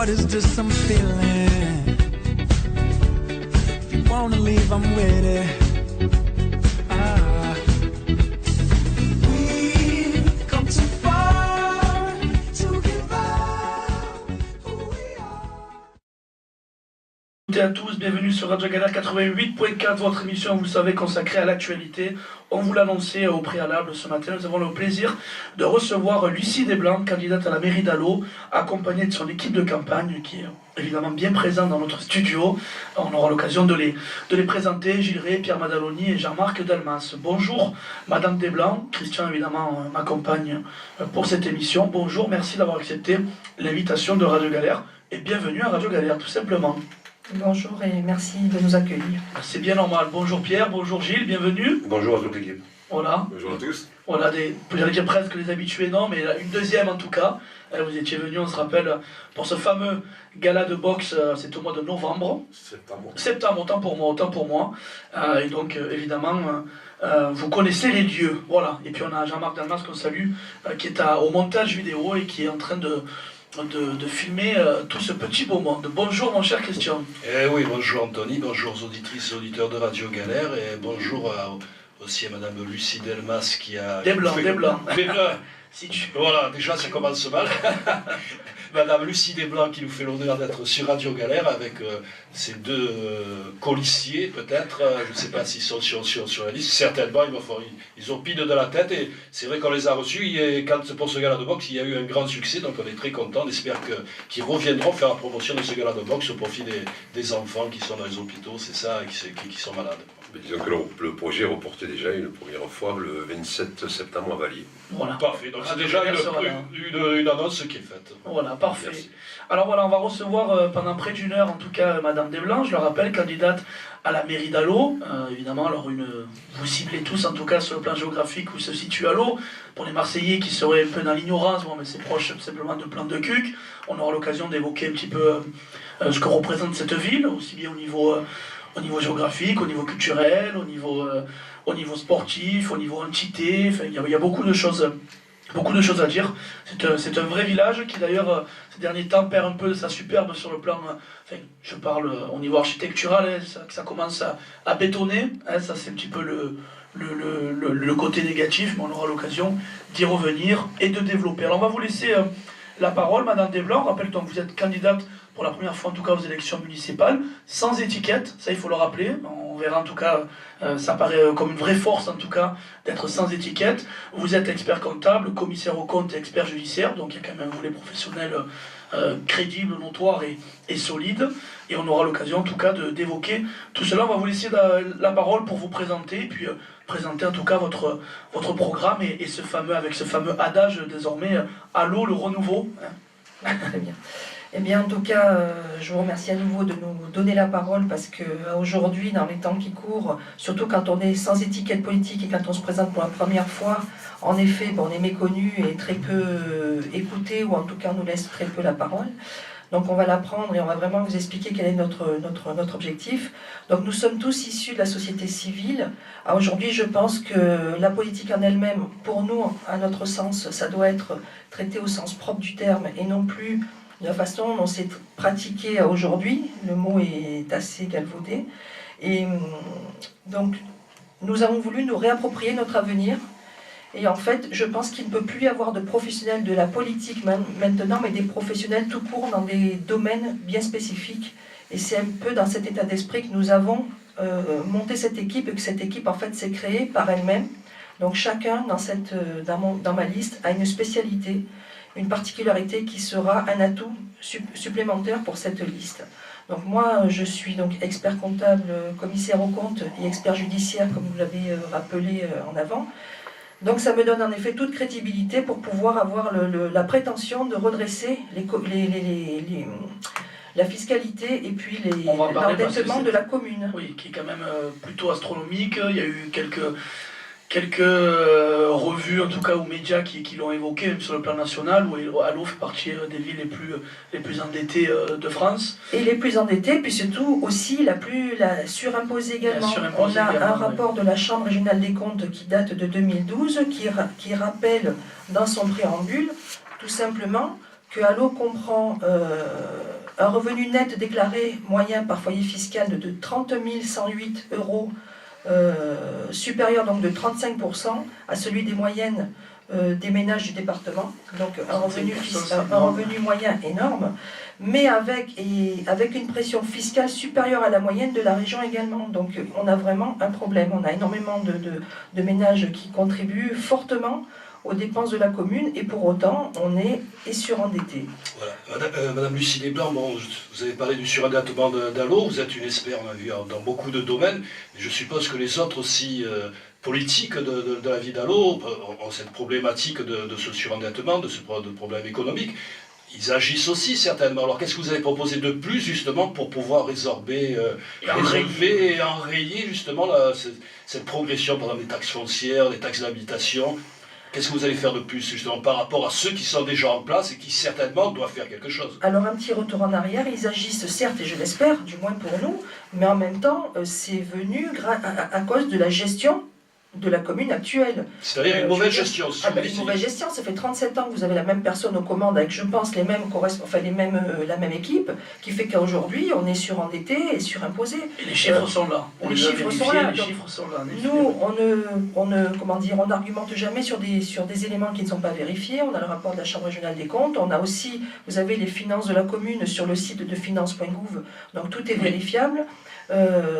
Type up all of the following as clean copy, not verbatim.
what is this I'm feeling? If you wanna leave, I'm with it. We've come too far to give up who we are. Bonjour à tous, bienvenue sur Radio Galère 88.4, votre émission, vous le savez, consacrée à l'actualité. On vous l'annonçait au préalable ce matin, nous avons le plaisir de recevoir Lucie Desblancs, candidate à la mairie d'Allo, accompagnée de son équipe de campagne, qui est évidemment bien présente dans notre studio. On aura l'occasion de les présenter, Gilles Ray, Pierre Madaloni et Jean-Marc Delmas. Bonjour Madame Desblancs, Christian évidemment m'accompagne pour cette émission. Bonjour, merci d'avoir accepté l'invitation de Radio Galère et bienvenue à Radio Galère tout simplement. Bonjour et merci de nous accueillir. C'est bien normal. Bonjour Pierre, bonjour Gilles, bienvenue. Bonjour à toute l'équipe. Voilà. Bonjour à tous. Voilà, j'allais dire presque les habitués, non, mais une deuxième en tout cas. Vous étiez venus, on se rappelle, pour ce fameux gala de boxe, c'est au mois de novembre. Septembre, autant pour moi. Et donc, évidemment, vous connaissez les lieux. Voilà. Et puis on a Jean-Marc Delmas qu'on salue, qui est au montage vidéo et qui est en train de filmer tout ce petit beau monde. Bonjour mon cher Christian. Eh oui, bonjour Anthony, bonjour aux auditrices et auditeurs de Radio Galère et bonjour aussi à Madame Lucie Delmas qui a... Desblancs. Si tu... Voilà, déjà ça commence mal. Madame Lucie Desblancs qui nous fait l'honneur d'être sur Radio Galère avec ces deux colissiers peut-être, je ne sais pas s'ils sont sur la liste, certainement ils ont pile de la tête et c'est vrai qu'on les a reçus et quand pour ce gala de boxe il y a eu un grand succès, donc on est très content, on espère qu'ils reviendront faire la promotion de ce gala de boxe au profit des enfants qui sont dans les hôpitaux, c'est ça, et qui sont malades. Mais disons que le projet est reporté déjà une première fois le 27 septembre à Vallier. Voilà. Parfait, donc c'est déjà une annonce qui est faite. Voilà, parfait. Merci. Alors voilà, on va recevoir pendant près d'une heure en tout cas Madame Desblancs, je le rappelle, candidate à la mairie d'Allo. Évidemment, alors vous ciblez tous en tout cas sur le plan géographique où se situe Allo. Pour les Marseillais qui seraient un peu dans l'ignorance, bon, mais c'est proche simplement de Plan de Cuques. On aura l'occasion d'évoquer un petit peu ce que représente cette ville, aussi bien au niveau géographique, au niveau culturel, au niveau sportif, au niveau entité, enfin, il y a beaucoup de choses à dire. C'est un vrai village qui d'ailleurs ces derniers temps perd un peu de sa superbe sur le plan, enfin je parle au niveau architectural, hein, ça commence à bétonner, hein, ça c'est un petit peu le côté négatif, mais on aura l'occasion d'y revenir et de développer. Alors on va vous laisser la parole, Madame Desblancs. Rappelle donc que vous êtes candidate pour la première fois en tout cas aux élections municipales, sans étiquette, ça il faut le rappeler, on verra en tout cas, ça paraît comme une vraie force en tout cas d'être sans étiquette. Vous êtes expert comptable, commissaire aux comptes et expert judiciaire, donc il y a quand même un volet professionnel crédible, notoire et solide, et on aura l'occasion en tout cas d'évoquer tout cela. On va vous laisser la parole pour vous présenter, et puis présenter en tout cas votre programme et ce fameux adage désormais, Allo, le renouveau. Très bien. Eh bien, en tout cas, je vous remercie à nouveau de nous donner la parole parce qu'aujourd'hui, dans les temps qui courent, surtout quand on est sans étiquette politique et quand on se présente pour la première fois, en effet, on est méconnu et très peu écouté, ou en tout cas, on nous laisse très peu la parole. Donc on va la prendre et on va vraiment vous expliquer quel est notre objectif. Donc nous sommes tous issus de la société civile. Aujourd'hui, je pense que la politique en elle-même, pour nous, à notre sens, ça doit être traité au sens propre du terme et non plus de la façon dont c'est pratiqué aujourd'hui. Le mot est assez galvaudé. Et donc nous avons voulu nous réapproprier notre avenir. Et en fait, je pense qu'il ne peut plus y avoir de professionnels de la politique maintenant, mais des professionnels tout court dans des domaines bien spécifiques. Et c'est un peu dans cet état d'esprit que nous avons monté cette équipe, et que cette équipe, en fait, s'est créée par elle-même. Donc chacun, dans ma liste, a une spécialité, une particularité qui sera un atout supplémentaire pour cette liste. Donc moi, je suis donc expert comptable, commissaire aux comptes et expert judiciaire, comme vous l'avez rappelé en avant. Donc ça me donne en effet toute crédibilité pour pouvoir avoir la prétention de redresser la fiscalité et puis l'endettement de la commune. Oui, qui est quand même plutôt astronomique. Il y a eu quelques revues, en tout cas, ou médias qui l'ont évoqué, même sur le plan national, où Allo fait partie des villes les plus endettées de France. Et les plus endettées, puis surtout aussi la surimposée également. On a un rapport de la Chambre régionale des comptes qui date de 2012, qui rappelle dans son préambule, tout simplement, que Allo comprend un revenu net déclaré moyen par foyer fiscal de 30 108 euros, supérieur donc de 35% à celui des moyennes des ménages du département, donc un revenu moyen énorme, mais avec une pression fiscale supérieure à la moyenne de la région également. Donc on a vraiment un problème, on a énormément de ménages qui contribuent fortement aux dépenses de la commune, et pour autant on est surendetté. Voilà. Madame Lucie Desblancs, bon, vous avez parlé du surendettement d'Allo, vous êtes une experte, on a vu, dans beaucoup de domaines, et je suppose que les autres aussi politiques de la vie d'Allo ont cette problématique de ce surendettement, de ce problème économique. Ils agissent aussi certainement. Alors qu'est-ce que vous avez proposé de plus justement pour pouvoir résorber, résolver et enrayer justement cette progression pendant les taxes foncières, les taxes d'habitation? Qu'est-ce que vous allez faire de plus justement par rapport à ceux qui sont déjà en place et qui certainement doivent faire quelque chose? Alors un petit retour en arrière, ils agissent certes, et je l'espère, du moins pour nous, mais en même temps c'est venu à cause de la gestion de la commune actuelle. C'est-à-dire une mauvaise gestion. Une mauvaise gestion, ça fait 37 ans que vous avez la même personne aux commandes avec, je pense, la même équipe, qui fait qu'aujourd'hui, on est surendetté et surimposé. Et les chiffres sont là. Les chiffres sont là. Les chiffres sont là. Nous, on n'argumente jamais sur des éléments qui ne sont pas vérifiés. On a le rapport de la Chambre régionale des comptes. On a aussi, vous avez les finances de la commune sur le site de finance.gouv. Donc tout est vérifiable.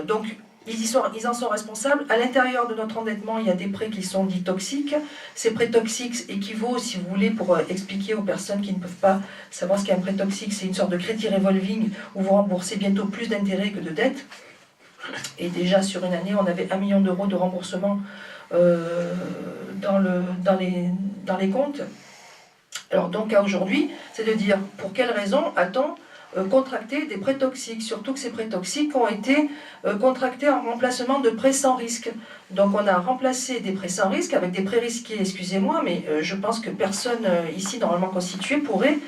Donc ils en sont responsables. À l'intérieur de notre endettement, il y a des prêts qui sont dits toxiques. Ces prêts toxiques équivaut, si vous voulez, pour expliquer aux personnes qui ne peuvent pas savoir ce qu'est un prêt toxique, c'est une sorte de crédit revolving où vous remboursez bientôt plus d'intérêts que de dettes. Et déjà sur une année, on avait 1 million d'euros de remboursement dans les comptes. Alors donc à aujourd'hui, c'est de dire pour quelles raisons a-t-on contracter des prêts toxiques, surtout que ces prêts toxiques ont été contractés en remplacement de prêts sans risque. Donc on a remplacé des prêts sans risque avec des prêts risqués, excusez-moi, mais je pense que personne ici normalement constitué pourrait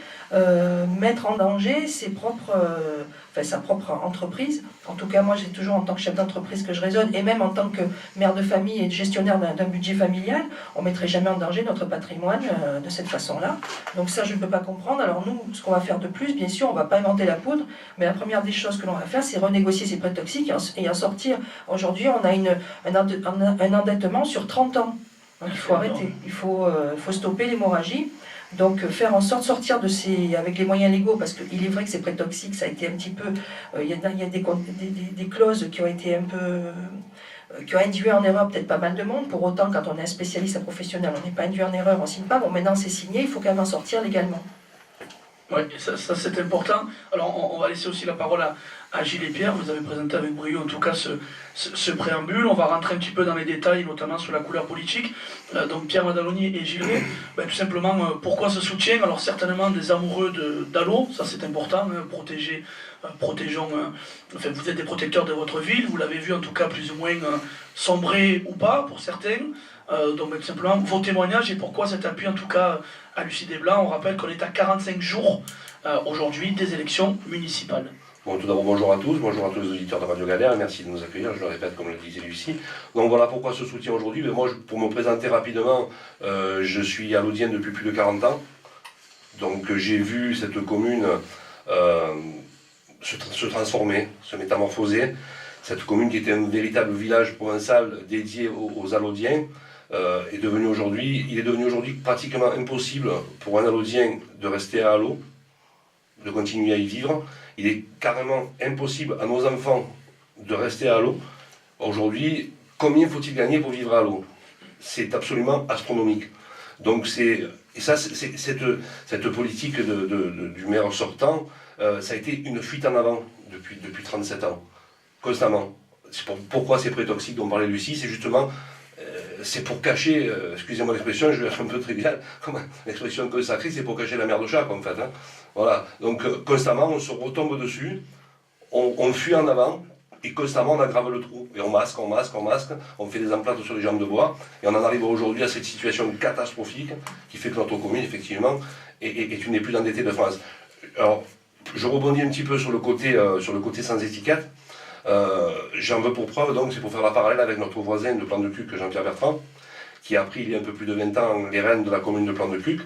mettre en danger sa propre entreprise. En tout cas, moi j'ai toujours en tant que chef d'entreprise que je raisonne, et même en tant que mère de famille et gestionnaire d'un budget familial, on ne mettrait jamais en danger notre patrimoine de cette façon-là. Donc ça, je ne peux pas comprendre. Alors nous, ce qu'on va faire de plus, bien sûr, on ne va pas inventer la poudre, mais la première des choses que l'on va faire, c'est renégocier ces prêts toxiques et en sortir. Aujourd'hui, on a un endettement sur 30 ans. Donc il faut arrêter, il faut stopper l'hémorragie. Donc faire en sorte de sortir de avec les moyens légaux, parce qu'il est vrai que ces prêts toxiques, ça a été un petit peu, il y a des clauses qui ont été un peu, qui ont induit en erreur peut-être pas mal de monde. Pour autant, quand on est un spécialiste, un professionnel, on n'est pas induit en erreur, on ne signe pas. Bon, maintenant c'est signé, il faut quand même en sortir légalement. Oui, ça c'est important. Alors on va laisser aussi la parole à Gilles et Pierre. Vous avez présenté avec brio en tout cas ce préambule. On va rentrer un petit peu dans les détails, notamment sur la couleur politique. Donc Pierre Madaloni et Gilles, tout simplement, pourquoi ce soutien? Alors certainement des amoureux d'Allo, ça c'est important, protégeons, vous êtes des protecteurs de votre ville, vous l'avez vu en tout cas plus ou moins sombrer ou pas pour certains. Donc tout simplement vos témoignages et pourquoi cet appui en tout cas à Lucie Desblancs. On rappelle qu'on est à 45 jours aujourd'hui des élections municipales. Bon, tout d'abord, bonjour à tous les auditeurs de Radio Galère, merci de nous accueillir, je le répète comme le disait Lucie. Donc voilà pourquoi ce soutien aujourd'hui. Mais moi, pour me présenter rapidement, je suis allodien depuis plus de 40 ans. Donc j'ai vu cette commune se transformer, se métamorphoser. Cette commune qui était un véritable village provençal dédié aux allodiens il est devenu aujourd'hui pratiquement impossible pour un allodien de rester à Allo, de continuer à y vivre. Il est carrément impossible à nos enfants de rester à Allo. Aujourd'hui, combien faut-il gagner pour vivre à Allo? C'est absolument astronomique. Donc cette politique du maire sortant, ça a été une fuite en avant depuis 37 ans, constamment. Pourquoi ces prêts toxiques dont parlait Lucie? C'est justement, c'est pour cacher, excusez-moi l'expression, je vais être un peu trivial, comme l'expression consacrée, c'est pour cacher la merde au chat, en fait. Hein. Voilà. Donc constamment, on se retombe dessus, on fuit en avant, et constamment on aggrave le trou. Et on masque, on fait des emplâtres sur les jambes de bois, et on en arrive aujourd'hui à cette situation catastrophique qui fait que notre commune, effectivement, est une des plus endettées de France. Alors, je rebondis un petit peu sur le côté sans étiquette. J'en veux pour preuve, donc, c'est pour faire la parallèle avec notre voisin de Plan de Cuques, Jean-Pierre Bertrand, qui a pris il y a un peu plus de 20 ans les rênes de la commune de Plan de Cuques.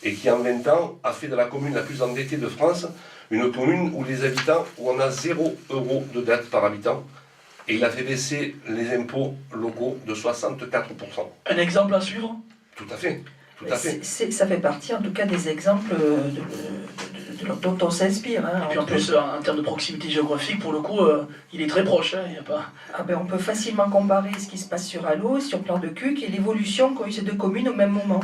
et qui en 20 ans a fait de la commune la plus endettée de France une commune où les habitants, où on a 0 € de dette par habitant, et il a fait baisser les impôts locaux de 64%. Un exemple à suivre? Tout à fait, tout à fait. Ça fait partie en tout cas des exemples dont on s'inspire. Hein, Et puis en plus, en termes de proximité géographique, pour le coup, il est très proche. Hein, il y a pas... On peut facilement comparer ce qui se passe sur Allo, sur Plan de Cuc et l'évolution qu'ont eu ces deux communes au même moment.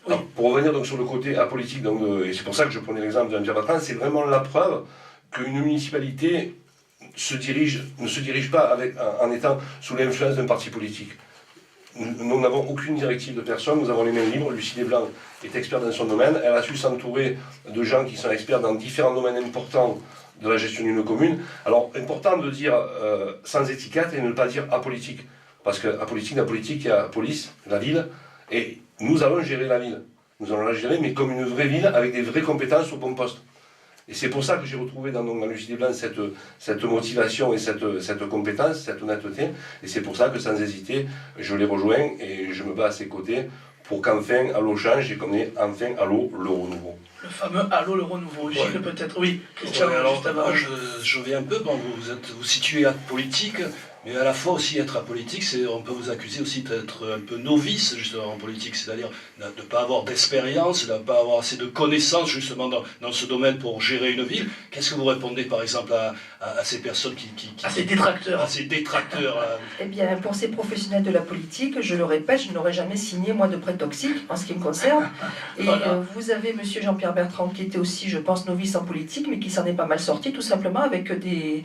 Alors, pour revenir donc sur le côté apolitique, donc, et c'est pour ça que je prenais l'exemple de Pierre Bertrand, c'est vraiment la preuve qu'une municipalité ne se dirige pas en étant sous l'influence d'un parti politique. Nous n'avons aucune directive de personne, nous avons les mains libres. Lucie Desblancs est experte dans son domaine, elle a su s'entourer de gens qui sont experts dans différents domaines importants de la gestion d'une commune. Alors, important de dire sans étiquette et ne pas dire apolitique. Parce qu'à politique, il y a police, la ville, et nous allons gérer la ville. Nous allons la gérer, mais comme une vraie ville, avec des vraies compétences au bon poste. Et c'est pour ça que j'ai retrouvé dans Lucie Desblancs cette motivation et cette compétence, cette honnêteté. Et c'est pour ça que sans hésiter, je les rejoins et je me bats à ses côtés pour qu'enfin Allo change et qu'on ait enfin Allo le renouveau. Le fameux Allo le renouveau. Gilles, peut-être. Oui, Christian, Ouais, alors, juste avant. moi, je reviens un peu. Bon, vous situez apolitique, mais à la fois aussi être apolitique, on peut vous accuser aussi d'être un peu novice justement en politique, c'est-à-dire de ne pas avoir d'expérience, de ne pas avoir assez de connaissances justement dans ce domaine pour gérer une ville. Qu'est-ce que vous répondez par exemple à ces personnes qui À ces détracteurs. à ces détracteurs Eh bien, pour ces professionnels de la politique, je le répète, je n'aurais jamais signé, moi, de prêt toxique, en ce qui me concerne. Et Voilà. vous avez monsieur Jean-Pierre Bertrand, qui était aussi, je pense, novice en politique, mais qui s'en est pas mal sorti, tout simplement avec une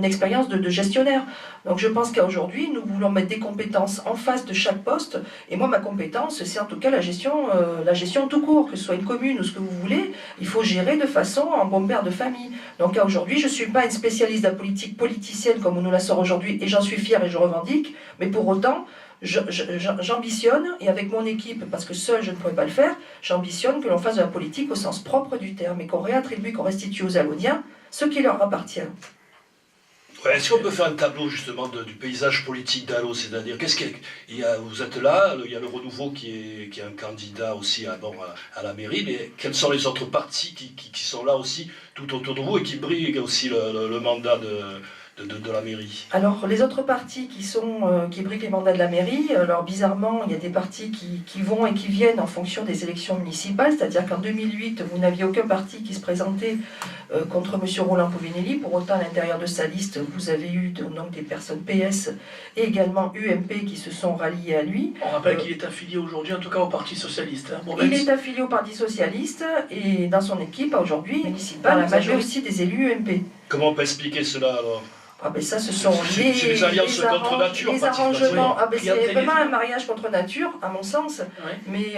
expérience de gestionnaire. Donc je pense qu'aujourd'hui, nous voulons mettre des compétences en face de chaque poste. Et moi, ma compétence, c'est en tout cas la gestion tout court, que ce soit une commune ou ce que vous voulez. Il faut gérer de façon en bon père de famille. Donc aujourd'hui, je ne suis pas une spécialiste de la politique politicienne comme on nous la sort aujourd'hui, et j'en suis fière et je revendique. Mais pour autant, j'ambitionne, et avec mon équipe, parce que seul je ne pourrais pas le faire, j'ambitionne que l'on fasse de la politique au sens propre du terme et qu'on réattribue, qu'on restitue aux Alloniens ce qui leur appartient. Ouais, est-ce qu'on peut faire un tableau justement du paysage politique d'Allo, c'est-à-dire vous êtes là, il y a le Renouveau qui est un candidat aussi à la mairie, mais quels sont les autres partis qui sont là aussi tout autour de vous et qui briguent aussi le mandat de la mairie? Alors, les autres partis qui briguent les mandats de la mairie, alors bizarrement, il y a des partis qui vont et qui viennent en fonction des élections municipales, c'est-à-dire qu'en 2008, vous n'aviez aucun parti qui se présentait contre M. Roland Povinelli. Pour autant, à l'intérieur de sa liste, vous avez eu donc des personnes PS et également UMP qui se sont ralliées à lui. On rappelle qu'il est affilié aujourd'hui, en tout cas, au Parti Socialiste. Hein. Bon, Il même est affilié au Parti Socialiste et dans son équipe, aujourd'hui, municipale, vous avez aussi des élus UMP. Comment on peut expliquer cela alors? Ah ben ça, ce sont C'est des alliances contre nature, les participation. arrangements. Ah ben c'est Clientélisme. vraiment un mariage contre nature, à mon sens. Ouais. Mais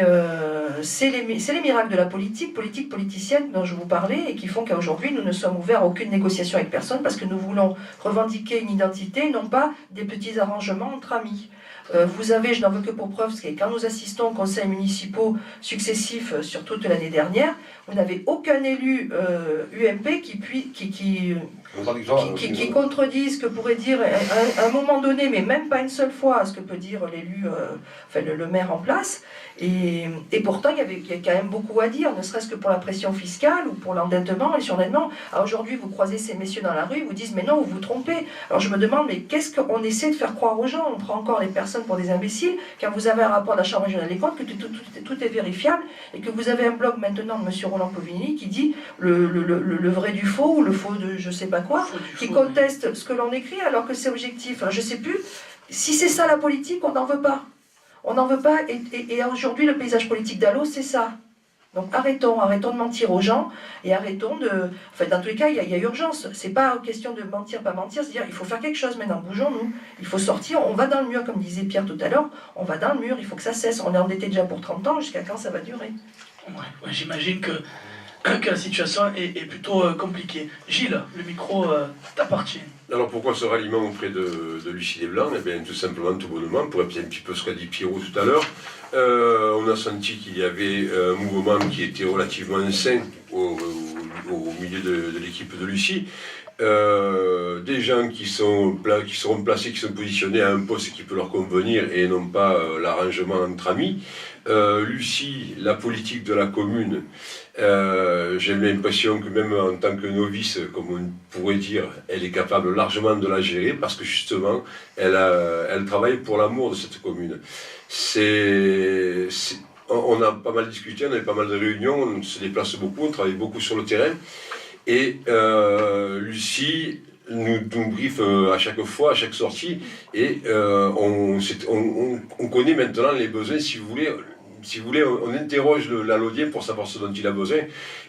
c'est les miracles de la politique politicienne dont je vous parlais, et qui font qu'aujourd'hui, nous ne sommes ouverts à aucune négociation avec personne, parce que nous voulons revendiquer une identité, non pas des petits arrangements entre amis. Vous avez, je n'en veux que pour preuve, parce que quand nous assistons aux conseils municipaux successifs sur toute l'année dernière, vous n'avez aucun élu UMP qui contredit ce que pourrait dire à un moment donné, mais même pas une seule fois, ce que peut dire l'élu, le maire en place. Et pourtant, il y a quand même beaucoup à dire, ne serait-ce que pour la pression fiscale ou pour l'endettement et le surendettement. Aujourd'hui, vous croisez ces messieurs dans la rue, ils vous disent « mais non, vous vous trompez ». Alors je me demande, mais qu'est-ce qu'on essaie de faire croire aux gens? On prend encore les personnes pour des imbéciles, quand vous avez un rapport de la Chambre régionale des comptes, que tout est vérifiable, et que vous avez un blog maintenant de M. Roland Povinelli qui dit le vrai du faux, ou le faux de je sais pas quoi, qui conteste ce que l'on écrit alors que c'est objectif. Alors, je sais plus, si c'est ça la politique, on n'en veut pas. On n'en veut pas, et aujourd'hui, le paysage politique d'Allo, c'est ça. Donc arrêtons de mentir aux gens, et arrêtons de... Enfin, dans tous les cas, il y a urgence. C'est pas question de mentir, pas mentir, c'est-à-dire il faut faire quelque chose maintenant, bougeons-nous. Il faut sortir, on va dans le mur, comme disait Pierre tout à l'heure, on va dans le mur, il faut que ça cesse. On est endetté déjà pour 30 ans, jusqu'à quand ça va durer? Ouais, j'imagine que la situation est plutôt compliquée. Gilles, le micro t'appartient. Alors pourquoi ce ralliement auprès de Lucie Desblancs? Eh bien tout simplement, tout bonnement, pour répéter un petit peu ce qu'a dit Pierrot tout à l'heure, on a senti qu'il y avait un mouvement qui était relativement sain, au milieu de l'équipe de Lucie. Des gens qui seront placés, qui sont positionnés à un poste qui peut leur convenir et non pas l'arrangement entre amis. Lucie, la politique de la commune, j'ai l'impression que même en tant que novice, comme on pourrait dire, elle est capable largement de la gérer parce que justement, elle travaille pour l'amour de cette commune. On a pas mal discuté, on avait pas mal de réunions, on se déplace beaucoup, on travaille beaucoup sur le terrain. Et Lucie nous briefe à chaque fois, à chaque sortie, et on connaît maintenant les besoins, si vous voulez, on interroge l'Allodien pour savoir ce dont il a besoin,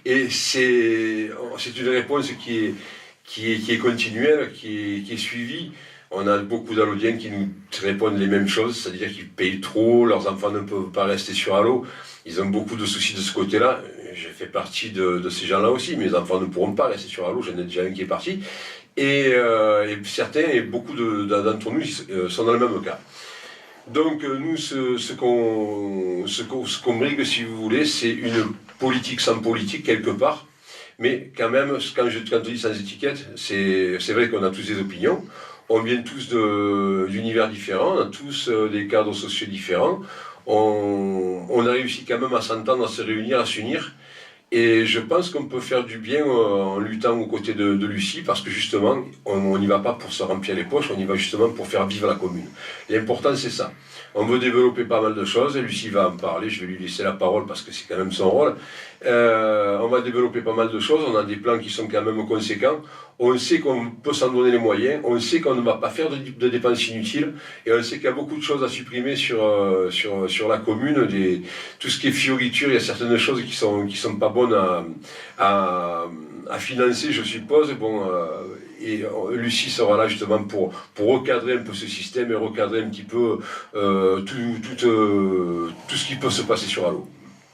et c'est une réponse qui est continuelle, qui est suivie. On a beaucoup d'Allodiens qui nous répondent les mêmes choses, c'est-à-dire qu'ils payent trop, leurs enfants ne peuvent pas rester sur Allo, ils ont beaucoup de soucis de ce côté-là. J'ai fait partie de ces gens-là aussi, mes enfants ne pourront pas rester sur Allo, j'en ai déjà un qui est parti, et certains, et beaucoup d'entre nous sont dans le même cas. Donc nous, ce qu'on brigue, si vous voulez, c'est une politique sans politique, quelque part, mais quand même, quand je dis sans étiquette, c'est vrai qu'on a tous des opinions, on vient tous d'univers différents, on a tous des cadres sociaux différents, on a réussi quand même à s'entendre, à se réunir, à s'unir. Et je pense qu'on peut faire du bien en luttant aux côtés de Lucie, parce que justement, on n'y va pas pour se remplir les poches, on y va justement pour faire vivre la commune. L'important, c'est ça. On veut développer pas mal de choses, et Lucie va en parler, je vais lui laisser la parole parce que c'est quand même son rôle. On va développer pas mal de choses, on a des plans qui sont quand même conséquents. On sait qu'on peut s'en donner les moyens, on sait qu'on ne va pas faire de dépenses inutiles, et on sait qu'il y a beaucoup de choses à supprimer sur la commune. Tout ce qui est fioriture, il y a certaines choses qui sont pas bonnes à financer, je suppose. Bon, et Lucie sera là justement pour recadrer un peu ce système et recadrer un petit peu tout ce qui peut se passer sur Allo.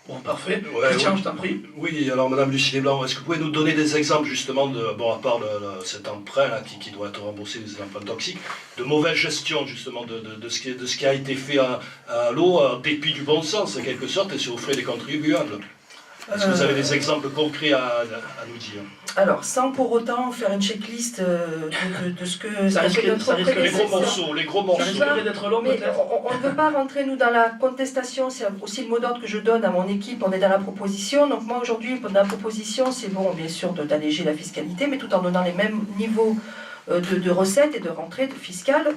Bon, parfait. Ouais, Christian, oui. je t'en prie. Oui, alors Madame Lucie Desblancs, est-ce que vous pouvez nous donner des exemples justement à part cet emprunt là, qui doit être remboursé, des emprunts toxiques, de mauvaise gestion justement de ce qui a été fait à l'eau, en dépit du bon sens en quelque sorte, et sur les frais des contribuables? Est-ce que vous avez des exemples concrets à nous dire? Alors, sans pour autant faire une checklist de ce que Ça risque- notre ça risque- Les gros prédécesseur. morceaux. Ça risquerait d'être long, Mais peut-être. on ne veut pas rentrer, nous, dans la contestation, c'est aussi le mot d'ordre que je donne à mon équipe, on est dans la proposition. Donc moi, aujourd'hui, dans la proposition, c'est bon, bien sûr, d'alléger la fiscalité, mais tout en donnant les mêmes niveaux de recettes et de rentrées fiscales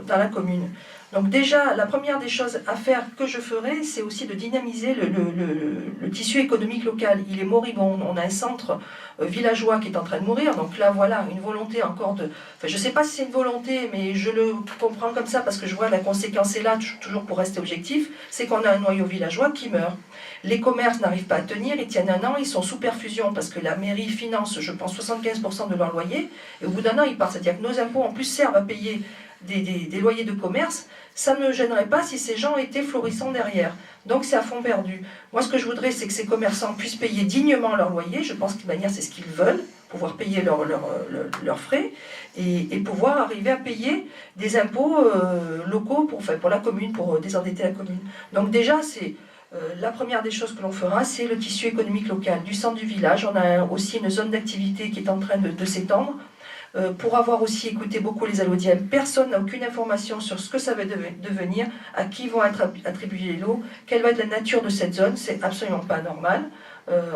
dans la commune. Donc déjà, la première des choses à faire que je ferai, c'est aussi de dynamiser le tissu économique local. Il est moribond. On a un centre villageois qui est en train de mourir. Donc là, voilà, une volonté encore de... Enfin, je ne sais pas si c'est une volonté, mais je le comprends comme ça parce que je vois la conséquence est là, toujours pour rester objectif, c'est qu'on a un noyau villageois qui meurt. Les commerces n'arrivent pas à tenir, ils tiennent un an, ils sont sous perfusion parce que la mairie finance, je pense, 75% de leur loyer. Et au bout d'un an, ils partent. C'est-à-dire que nos impôts, en plus, servent à payer des loyers de commerce. Ça ne me gênerait pas si ces gens étaient florissants derrière. Donc c'est à fond perdu. Moi, ce que je voudrais, c'est que ces commerçants puissent payer dignement leur loyer. Je pense que de manière, c'est ce qu'ils veulent, pouvoir payer leurs frais et pouvoir arriver à payer des impôts locaux pour la commune, pour désendetter la commune. Donc déjà, c'est... la première des choses que l'on fera, c'est le tissu économique local du centre du village. On a aussi une zone d'activité qui est en train de s'étendre. Pour avoir aussi écouté beaucoup les Allodiens, personne n'a aucune information sur ce que ça va devenir, à qui vont être attribués les lots, quelle va être la nature de cette zone, c'est absolument pas normal.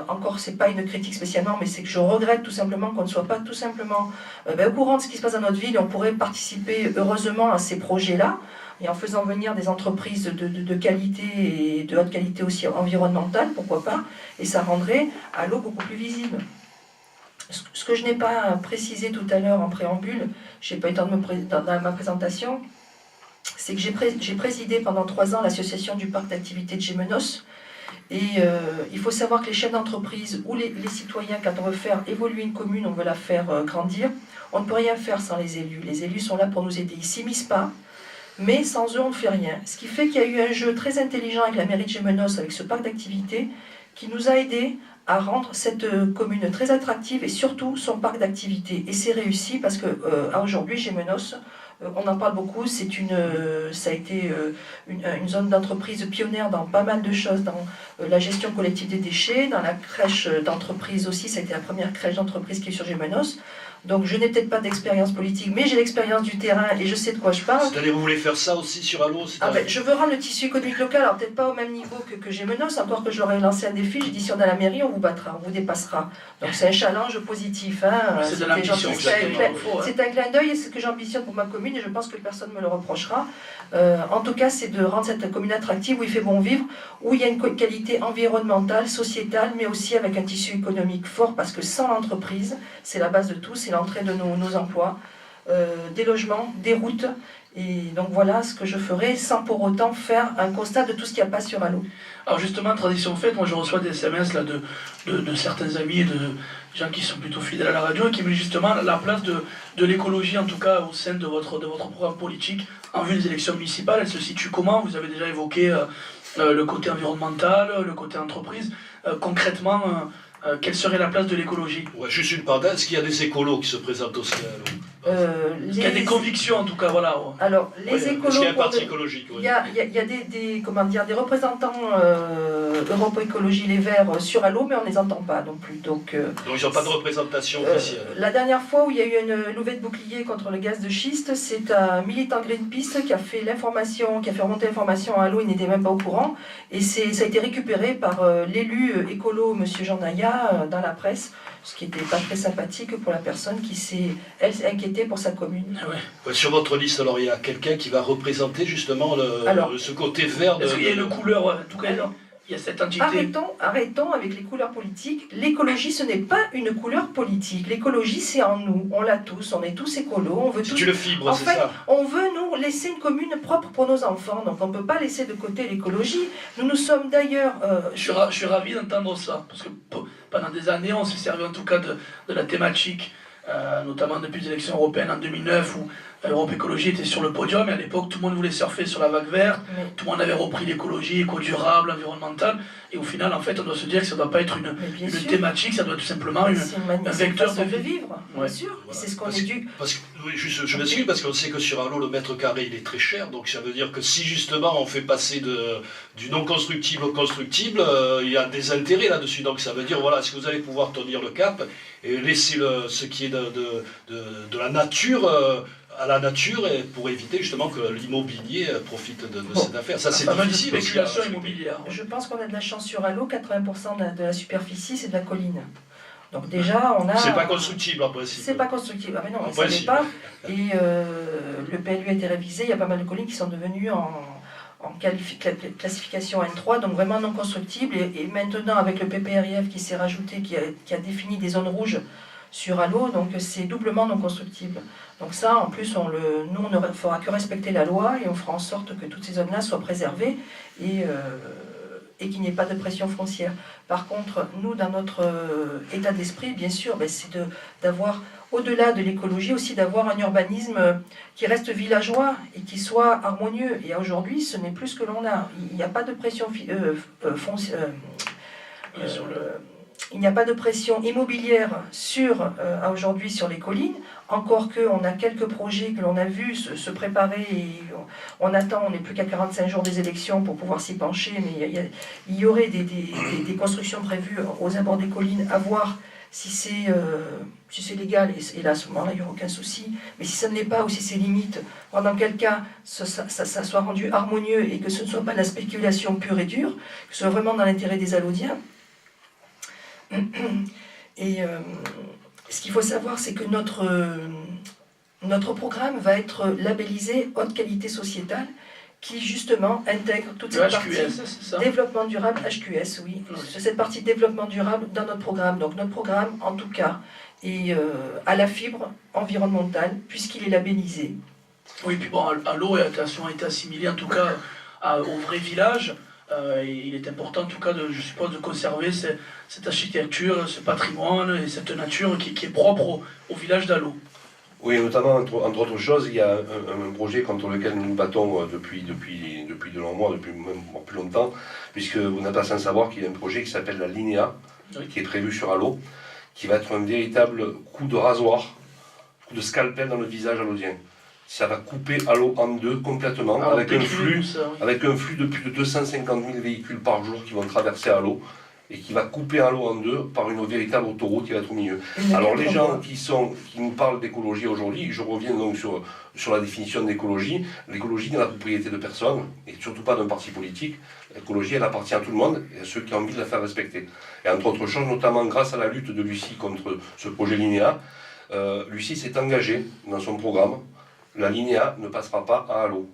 Encore, c'est pas une critique spécialement, mais c'est que je regrette tout simplement qu'on ne soit pas tout simplement au courant de ce qui se passe dans notre ville et on pourrait participer heureusement à ces projets-là. Et en faisant venir des entreprises de qualité et de haute qualité aussi environnementale, pourquoi pas, et ça rendrait à l'eau beaucoup plus visible. Ce que je n'ai pas précisé tout à l'heure en préambule, je n'ai pas eu le temps dans ma présentation, c'est que j'ai présidé pendant 3 ans l'association du parc d'activité de Gémenos. Et il faut savoir que les chefs d'entreprise ou les citoyens, quand on veut faire évoluer une commune, on veut la faire grandir, on ne peut rien faire sans les élus. Les élus sont là pour nous aider, ils ne s'immiscent pas. Mais sans eux, on ne fait rien. Ce qui fait qu'il y a eu un jeu très intelligent avec la mairie de Gémenos, avec ce parc d'activité, qui nous a aidés à rendre cette commune très attractive et surtout son parc d'activité. Et c'est réussi parce qu'à aujourd'hui, Gémenos On en parle beaucoup, ça a été une zone d'entreprise pionnière dans pas mal de choses, dans la gestion collective des déchets, dans la crèche d'entreprise aussi, ça a été la première crèche d'entreprise qui est sur Gémenos. Donc je n'ai peut-être pas d'expérience politique, mais j'ai l'expérience du terrain et je sais de quoi je parle. C'est-à-dire vous voulez faire ça aussi sur Allo? Je veux rendre le tissu économique local, alors peut-être pas au même niveau que Gémenos, encore que je leur ai lancé un défi, j'ai dit si on a la mairie, on vous battra, on vous dépassera. Donc c'est un challenge positif. C'est de l'ambition, c'est un clin d'œil et c'est ce que j'ambitionne pour ma commune et je pense que personne ne me le reprochera. En tout cas, c'est de rendre cette commune attractive où il fait bon vivre, où il y a une qualité environnementale, sociétale, mais aussi avec un tissu économique fort, parce que sans l'entreprise, c'est la base de tout, c'est l'entrée de nos emplois, des logements, des routes. Et donc voilà ce que je ferai, sans pour autant faire un constat de tout ce qu'il n'y a pas sur Allo. Alors justement, tradition faite, moi je reçois des SMS là, de certains amis et de gens qui sont plutôt fidèles à la radio et qui me disent justement la place de l'écologie, en tout cas au sein de votre programme politique, en vue des élections municipales. Elle se situe comment? Vous avez déjà évoqué le côté environnemental, le côté entreprise. Concrètement, quelle serait la place de l'écologie? Ouais, juste une parenthèse, est-ce qu'il y a des écolos qui se présentent aussi à Allo? Il y a des convictions en tout cas, voilà. Alors, les écolos... Est-ce qu'il y a un parti écologique? Il y a des représentants Europe Écologie Les Verts sur Allo, mais on ne les entend pas non plus. Donc ils n'ont pas de représentation officielle. La dernière fois où il y a eu une levée de bouclier contre le gaz de schiste, c'est un militant Greenpeace qui a fait remonter l'information à Allo, il n'était même pas au courant. Et ça a été récupéré par l'élu écolo, M. Jean Naya, dans la presse, ce qui n'était pas très sympathique pour la personne qui s'est, elle, inquiétée pour sa commune. Ouais, sur votre liste, alors il y a quelqu'un qui va représenter justement ce côté vert. Est-ce qu'il y a une couleur, en tout cas, il y a cette entité. Arrêtons avec les couleurs politiques. L'écologie, ce n'est pas une couleur politique. L'écologie, c'est en nous. On l'a tous. On est tous écolos. On veut tous... Tu le fibres, c'est ça. On veut nous laisser une commune propre pour nos enfants. Donc on ne peut pas laisser de côté l'écologie. Nous sommes d'ailleurs... Je suis ravi d'entendre ça. Parce que pendant des années, on s'est servi en tout cas de la thématique, notamment depuis les élections européennes en 2009, où Europe Écologie était sur le podium, et à l'époque tout le monde voulait surfer sur la vague verte, tout le monde avait repris l'écologie, éco-durable, environnementale, et au final en fait on doit se dire que ça ne doit pas être une thématique, ça doit être tout simplement un vecteur de vivre, bien sûr, voilà. C'est ce qu'on éduque. Je m'excuse parce qu'on sait que sur Allo le mètre carré il est très cher, donc ça veut dire que si justement on fait passer du non constructible au constructible, il y a des intérêts là-dessus, donc ça veut dire voilà, est-ce que vous allez pouvoir tenir le cap et laisser ce qui est de la nature à la nature et pour éviter justement que l'immobilier profite de cette affaire. Ça c'est difficile. Spéculation immobilière. Je pense qu'on a de la chance sur Allo, 80% de la superficie c'est de la colline. Donc déjà on a... C'est pas constructible en principe. C'est pas constructible, ah mais non, mais ça l'est pas. Et le PLU a été révisé, il y a pas mal de collines qui sont devenues en classification N3, donc vraiment non constructibles. Et maintenant avec le PPRIF qui s'est rajouté, qui a défini des zones rouges sur Allo, donc c'est doublement non constructible. Donc ça, en plus, nous, on ne fera que respecter la loi et on fera en sorte que toutes ces zones-là soient préservées et qu'il n'y ait pas de pression foncière. Par contre, nous, dans notre état d'esprit, bien sûr, c'est d'avoir, au-delà de l'écologie, aussi d'avoir un urbanisme qui reste villageois et qui soit harmonieux. Et aujourd'hui, ce n'est plus ce que l'on a. Il n'y a pas de pression foncière. Il n'y a pas de pression immobilière aujourd'hui sur les collines, encore qu'on a quelques projets que l'on a vus se préparer et on attend, on n'est plus qu'à 45 jours des élections pour pouvoir s'y pencher, mais il y aurait des constructions prévues aux abords des collines, à voir si c'est légal, et là à ce moment-là il n'y aura aucun souci, mais si ça ne l'est pas ou si c'est limite, dans quel cas ça soit rendu harmonieux et que ce ne soit pas de la spéculation pure et dure, que ce soit vraiment dans l'intérêt des Allodiens. Et ce qu'il faut savoir, c'est que notre programme va être labellisé haute qualité sociétale, qui justement intègre toute cette partie développement durable, HQS, oui, cette partie développement durable dans notre programme. Donc notre programme, en tout cas, est à la fibre environnementale, puisqu'il est labellisé. Oui, puis bon, Allo a été assimilé en tout cas au vrai village. Il est important en tout cas, je suppose, de conserver cette architecture, ce patrimoine et cette nature qui est propre au village d'Allo. Oui, notamment, entre autres choses, il y a un projet contre lequel nous nous battons depuis de longs mois, depuis même plus longtemps, puisque vous n'êtes pas sans savoir qu'il y a un projet qui s'appelle la Linéa, qui est prévu sur Allo, qui va être un véritable coup de rasoir, coup de scalpel dans le visage allodien. ça va couper Allo en deux complètement, Alors, avec un décrivez-nous flux ça, oui. avec un flux de plus de 250 000 véhicules par jour qui vont traverser Allo et qui va couper Allo en deux par une véritable autoroute qui va être au milieu. Alors les gens qui nous parlent d'écologie aujourd'hui, je reviens donc sur la définition d'écologie. L'écologie n'est la propriété de personne et surtout pas d'un parti politique. L'écologie, elle appartient à tout le monde et à ceux qui ont envie de la faire respecter. Et entre autres choses, notamment grâce à la lutte de Lucie contre ce projet Linéa, Lucie s'est engagée dans son programme. La Linéa ne passera pas à Allo.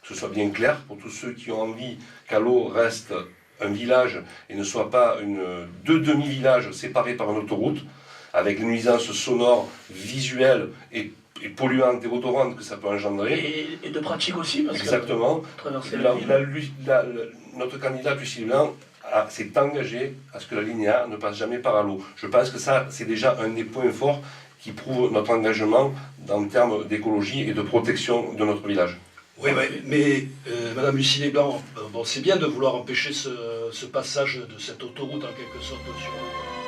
Que ce soit bien clair pour tous ceux qui ont envie qu'Allo reste un village et ne soit pas deux demi-villages séparés par une autoroute, avec les nuisances sonores, visuelles et polluantes et odorantes que ça peut engendrer. Et de pratique aussi, parce Exactement. que traverser la ville. Notre candidat Lucie Leblanc s'est engagé à ce que la Linéa ne passe jamais par Allo. Je pense que ça, c'est déjà un des points forts qui prouve notre engagement en termes d'écologie et de protection de notre village. Oui, mais Madame Lucie Desblancs, bon, c'est bien de vouloir empêcher ce passage de cette autoroute en quelque sorte sur...